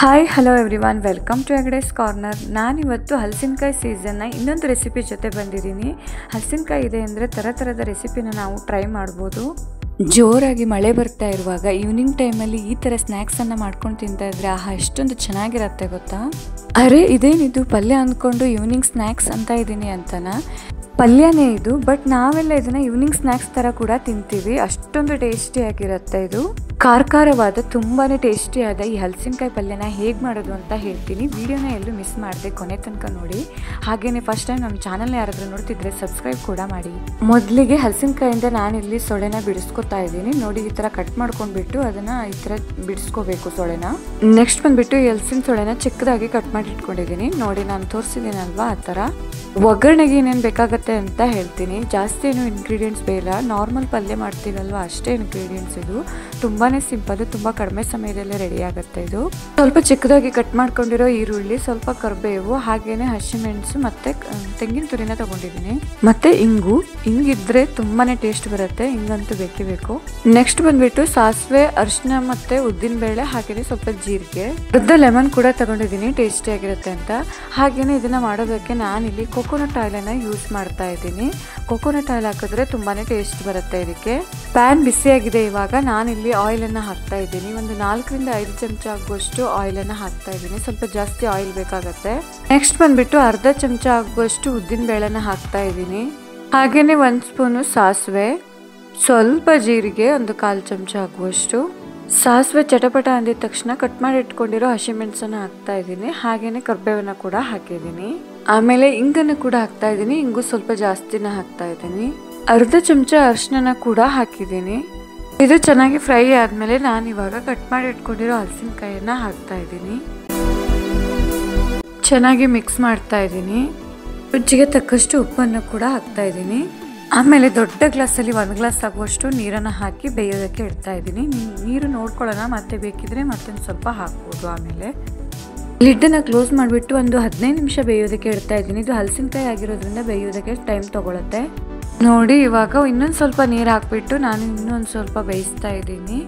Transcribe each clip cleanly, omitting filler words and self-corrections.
Hi hello everyone, welcome to Hegde's corner. ನಾನಿವತ್ತು ಹಲಸಿನಕಾಯಿ ಸೀಸನ್ನ ಇನ್ನೊಂದು ರೆಸಿಪಿ ಜೊತೆ ಬಂದಿದ್ದೀನಿ. ಹಲಸಿನಕಾಯಿ ಇದೆ ಅಂದರೆ ಥರದ ರೆಸಿಪಿನ ನಾವು ಟ್ರೈ ಮಾಡ್ಬೋದು. ಜೋರಾಗಿ ಮಳೆ ಬರ್ತಾ ಇರುವಾಗ ಈವ್ನಿಂಗ್ ಟೈಮಲ್ಲಿ ಈ ಥರ ಸ್ನ್ಯಾಕ್ಸನ್ನು ಮಾಡ್ಕೊಂಡು ತಿಂತಾ ಇದ್ರೆ ಎಷ್ಟೊಂದು ಚೆನ್ನಾಗಿರುತ್ತೆ ಗೊತ್ತಾ. ಅರೆ ಇದೇನಿದು ಪಲ್ಯ ಅಂದ್ಕೊಂಡು ಈವ್ನಿಂಗ್ ಸ್ನ್ಯಾಕ್ಸ್ ಅಂತ ಇದ್ದೀನಿ ಅಂತನಾ? ಪಲ್ಯನೇ ಇದು, ಬಟ್ ನಾವೆಲ್ಲ ಇದನ್ನ ಈವ್ನಿಂಗ್ ಸ್ನ್ಯಾಕ್ಸ್ ಥರ ಕೂಡ ತಿಂತೀವಿ. ಅಷ್ಟೊಂದು ಟೇಸ್ಟಿಯಾಗಿರುತ್ತೆ ಇದು. ಖಾರವಾದ ತುಂಬಾ ಟೇಸ್ಟಿಯಾದ ಈ ಹಲಸಿನಕಾಯಿ ಪಲ್ಯನ ಹೇಗೆ ಮಾಡೋದು ಅಂತ ಹೇಳ್ತೀನಿ. ವಿಡಿಯೋನ ಎಲ್ಲೂ ಮಿಸ್ ಮಾಡದೆ ಕೊನೆ ತನಕ ನೋಡಿ. ಹಾಗೆಯೇ ಫಸ್ಟ್ ಟೈಮ್ ನಮ್ಮ ಚಾನಲ್ನ ಯಾರಾದರೂ ನೋಡ್ತಿದ್ರೆ ಸಬ್ಸ್ಕ್ರೈಬ್ ಕೂಡ ಮಾಡಿ. ಮೊದಲಿಗೆ ಹಲಸಿನಕಾಯಿಂದ ನಾನಿಲ್ಲಿ ಸೊಳೆನ ಬಿಡಿಸ್ಕೊತಾ ಇದ್ದೀನಿ. ನೋಡಿ, ಈ ಥರ ಕಟ್ ಮಾಡ್ಕೊಂಡ್ಬಿಟ್ಟು ಅದನ್ನು ಈ ಥರ ಬಿಡಿಸ್ಕೋಬೇಕು ಸೊಳೆನ. ನೆಕ್ಸ್ಟ್ ಬಂದುಬಿಟ್ಟು ಈ ಹಲಸಿನ ಸೊಳೆನ ಚಿಕ್ಕದಾಗಿ ಕಟ್ ಮಾಡಿ ಇಟ್ಕೊಂಡಿದ್ದೀನಿ. ನೋಡಿ, ನಾನು ತೋರಿಸಿದ್ದೀನಲ್ವಾ ಆ ಥರ. ಒಗ್ಗರಣೆಗೆ ಏನೇನು ಬೇಕಾಗುತ್ತೆ ಅಂತ ಹೇಳ್ತೀನಿ. ಜಾಸ್ತಿ ಏನು ಇಂಗ್ರೀಡಿಯೆಂಟ್ಸ್ ಬೇಡ, ನಾರ್ಮಲ್ ಪಲ್ಯ ಮಾಡ್ತೀವಲ್ವ ಅಷ್ಟೇ ಇಂಗ್ರೀಡಿಯೆಂಟ್ಸ್. ಇದು ತುಂಬಾ ಸಿಂಪಲ್, ತುಂಬ ಕಡಿಮೆ ಸಮಯದಲ್ಲೇ ರೆಡಿ ಆಗುತ್ತೆ ಇದು. ಸ್ವಲ್ಪ ಚಿಕ್ಕದಾಗಿ ಕಟ್ ಮಾಡ್ಕೊಂಡಿರೋ ಈರುಳ್ಳಿ, ಸ್ವಲ್ಪ ಕರಿಬೇವು, ಹಾಗೇನೆ ಹಸಿಮೆಣಸು ಮತ್ತೆ ತೆಂಗಿನ ತುರಿನ ತಗೊಂಡಿದ್ದೀನಿ. ಮತ್ತೆ ಹಿಂಗಿದ್ರೆ ತುಂಬಾನೇ ಟೇಸ್ಟ್ ಬರುತ್ತೆ. ಹಿಂಗಂತೂ ಬೇಕೇ ಬೇಕು. ನೆಕ್ಸ್ಟ್ ಬಂದ್ಬಿಟ್ಟು ಸಾಸಿವೆ, ಅರಿಶಿನ ಮತ್ತೆ ಉದ್ದಿನ ಬೇಳೆ, ಹಾಗೇನೆ ಸ್ವಲ್ಪ ಜೀರಿಗೆ, ಅರ್ಧ ಲೆಮನ್ ಕೂಡ ತಗೊಂಡಿದ್ದೀನಿ ಟೇಸ್ಟಿ ಆಗಿರುತ್ತೆ ಅಂತ. ಹಾಗೇನೆ ಇದನ್ನ ಮಾಡೋದಕ್ಕೆ ನಾನಿಲ್ಲಿ ಕೊಕೊನಟ್ ಆಯಿಲನ್ನ ಯೂಸ್ ಮಾಡ್ತಾ ಇದ್ದೀನಿ. ಕೊಕೊನಟ್ ಆಯಿಲ್ ಹಾಕಿದ್ರೆ ತುಂಬಾನೇ ಟೇಸ್ಟ್ ಬರುತ್ತೆ ಇದಕ್ಕೆ. ಪ್ಯಾನ್ ಬಿಸಿಯಾಗಿದೆ. ಇವಾಗ ನಾನಿಲ್ಲಿ ಆಯಿಲನ್ನು ಹಾಕ್ತಾ ಇದ್ದೀನಿ. ಒಂದು 4 ರಿಂದ 5 ಚಮಚ ಆಗುವಷ್ಟು ಆಯಿಲನ್ನು ಹಾಕ್ತಾ ಇದ್ದೀನಿ. ಸ್ವಲ್ಪ ಜಾಸ್ತಿ ಆಯಿಲ್ ಬೇಕಾಗತ್ತೆ. ನೆಕ್ಸ್ಟ್ ಬಂದ್ಬಿಟ್ಟು ಅರ್ಧ ಚಮಚ ಆಗುವಷ್ಟು ಉದ್ದಿನ ಬೇಳೆನ ಹಾಕ್ತಾ ಇದ್ದೀನಿ. ಹಾಗೇನೆ 1 ಸ್ಪೂನು ಸಾಸಿವೆ, ಸ್ವಲ್ಪ ಜೀರಿಗೆ, ಒಂದು 1/4 ಚಮಚ ಆಗುವಷ್ಟು. ಸಾಸಿವೆ ಚಟಪಟ ಅಂದಿದ ತಕ್ಷಣ ಕಟ್ ಮಾಡಿ ಇಟ್ಕೊಂಡಿರೋ ಹಸಿಮೆಣಸನ್ನ ಹಾಕ್ತಾ ಇದ್ದೀನಿ. ಹಾಗೇನೆ ಕರಿಬೇವನ್ನ ಕೂಡ ಹಾಕಿದ್ದೀನಿ. ಆಮೇಲೆ ಇಂಗನ್ನು ಕೂಡ ಹಾಕ್ತಾ ಇದ್ದೀನಿ. ಇಂಗು ಸ್ವಲ್ಪ ಜಾಸ್ತಿನ ಹಾಕ್ತಾ ಇದ್ದೀನಿ. ಅರ್ಧ ಚಮಚ ಅರಿಶಿನ ಕೂಡ ಹಾಕಿದ್ದೀನಿ. ಇದು ಚೆನ್ನಾಗಿ ಫ್ರೈ ಆದ್ಮೇಲೆ ನಾನು ಇವಾಗ ಕಟ್ ಮಾಡಿ ಇಟ್ಕೊಂಡಿರೋ ಹಲಸಿನಕಾಯಿಯನ್ನ ಹಾಕ್ತಾ ಇದ್ದೀನಿ. ಚೆನ್ನಾಗಿ ಮಿಕ್ಸ್ ಮಾಡ್ತಾ ಇದ್ದೀನಿ. ರುಚಿಗೆ ತಕ್ಕಷ್ಟು ಉಪ್ಪನ್ನು ಕೂಡ ಹಾಕ್ತಾ ಇದ್ದೀನಿ. ಆಮೇಲೆ ದೊಡ್ಡ ಗ್ಲಾಸಲ್ಲಿ 1 ಗ್ಲಾಸ್ ಆಗುವಷ್ಟು ನೀರನ್ನು ಹಾಕಿ ಬೇಯೋದಕ್ಕೆ ಇಡ್ತಾ ಇದ್ದೀನಿ. ನೀರು ನೋಡ್ಕೊಳ್ಳೋಣ, ಮತ್ತೆ ಬೇಕಿದ್ರೆ ಮತ್ತೊಂದು ಸ್ವಲ್ಪ ಹಾಕ್ಬೋದು. ಆಮೇಲೆ ಲಿಡ್ಡನ್ನು ಕ್ಲೋಸ್ ಮಾಡಿಬಿಟ್ಟು ಒಂದು 15 ನಿಮಿಷ ಬೇಯೋದಕ್ಕೆ ಇಡ್ತಾ ಇದ್ದೀನಿ. ಇದು ಹಲಸಿನಕಾಯಿ ಆಗಿರೋದ್ರಿಂದ ಬೇಯೋದಕ್ಕೆ ಟೈಮ್ ತಗೊಳುತ್ತೆ. ನೋಡಿ, ಇವಾಗ ಇನ್ನೊಂದು ಸ್ವಲ್ಪ ನೀರು ಹಾಕ್ಬಿಟ್ಟು ನಾನು ಇನ್ನೊಂದು ಸ್ವಲ್ಪ ಬೇಯಿಸ್ತಾ ಇದ್ದೀನಿ.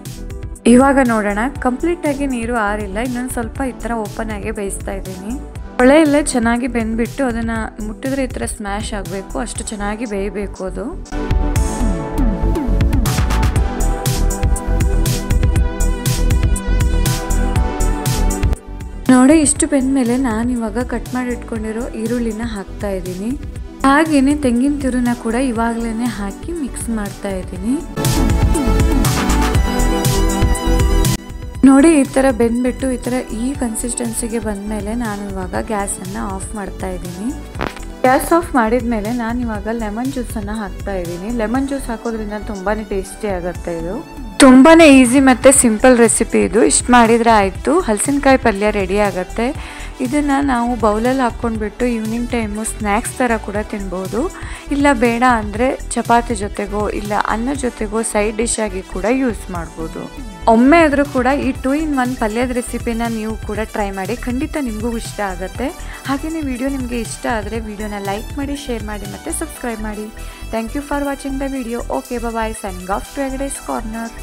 ಇವಾಗ ನೋಡೋಣ, ಕಂಪ್ಲೀಟ್ ಆಗಿ ನೀರು ಆರಿಲ್ಲ. ಇನ್ನೊಂದು ಸ್ವಲ್ಪ ಈ ಥರ ಓಪನ್ ಆಗಿ ಬೇಯಿಸ್ತಾ ಇದ್ದೀನಿ. ಹೊಳೆ ಎಲ್ಲ ಚೆನ್ನಾಗಿ ಬೆಂದ್ಬಿಟ್ಟು ಅದನ್ನ ಮುಟ್ಟಿದ್ರೆ ಈ ಥರ ಸ್ಮ್ಯಾಶ್ ಆಗಬೇಕು, ಅಷ್ಟು ಚೆನ್ನಾಗಿ ಬೇಯಬೇಕು ಅದು. ನೋಡಿ, ಇಷ್ಟು ಬೆಂದ್ಮೇಲೆ ನಾನು ಇವಾಗ ಕಟ್ ಮಾಡಿ ಇಟ್ಕೊಂಡಿರೋ ಈರುಳ್ಳಿನ ಹಾಕ್ತಾ ಇದ್ದೀನಿ. ಹಾಗೇನೆ ತೆಂಗಿನ ತುರಿನ ಕೂಡ ಇವಾಗಲೇ ಹಾಕಿ ಮಿಕ್ಸ್ ಮಾಡ್ತಾ ಇದ್ದೀನಿ. ನೋಡಿ, ಈ ಥರ ಬೆಂದ್ಬಿಟ್ಟು ಈ ಥರ ಈ ಕನ್ಸಿಸ್ಟೆನ್ಸಿಗೆ ಬಂದಮೇಲೆ ನಾನು ಇವಾಗ ಗ್ಯಾಸನ್ನು ಆಫ್ ಮಾಡ್ತಾ ಇದ್ದೀನಿ. ಗ್ಯಾಸ್ ಆಫ್ ಮಾಡಿದ್ಮೇಲೆ ನಾನು ಇವಾಗ ಲೆಮನ್ ಜ್ಯೂಸನ್ನು ಹಾಕ್ತಾ ಇದ್ದೀನಿ. ಲೆಮನ್ ಜ್ಯೂಸ್ ಹಾಕೋದ್ರಿಂದ ತುಂಬಾ ಟೇಸ್ಟಿ ಆಗುತ್ತೆ. ಇದು ತುಂಬಾ ಈಸಿ ಮತ್ತು ಸಿಂಪಲ್ ರೆಸಿಪಿ ಇದು. ಇಷ್ಟು ಮಾಡಿದರೆ ಆಯಿತು, ಹಲಸಿನಕಾಯಿ ಪಲ್ಯ ರೆಡಿ ಆಗುತ್ತೆ. ಇದನ್ನು ನಾವು ಬೌಲಲ್ಲಿ ಹಾಕ್ಕೊಂಡ್ಬಿಟ್ಟು ಈವ್ನಿಂಗ್ ಟೈಮು ಸ್ನ್ಯಾಕ್ಸ್ ಥರ ಕೂಡ ತಿನ್ಬೋದು. ಇಲ್ಲ ಬೇಡ ಅಂದರೆ ಚಪಾತಿ ಜೊತೆಗೋ ಇಲ್ಲ ಅನ್ನ ಜೊತೆಗೋ ಸೈಡ್ ಡಿಶ್ ಆಗಿ ಕೂಡ ಯೂಸ್ ಮಾಡ್ಬೋದು. ಒಮ್ಮೆ ಆದರೂ ಕೂಡ ಈ 2 in 1 ಪಲ್ಯದ ರೆಸಿಪಿನ ನೀವು ಕೂಡ ಟ್ರೈ ಮಾಡಿ. ಖಂಡಿತ ನಿಮಗೂ ಇಷ್ಟ ಆಗುತ್ತೆ. ಹಾಗೆಯೇ ವಿಡಿಯೋ ನಿಮಗೆ ಇಷ್ಟ ಆದರೆ ವಿಡಿಯೋನ ಲೈಕ್ ಮಾಡಿ, ಶೇರ್ ಮಾಡಿ ಮತ್ತು ಸಬ್ಸ್ಕ್ರೈಬ್ ಮಾಡಿ. Thank you for watching the video. Okay, bye. Signing off to Hegde's corner.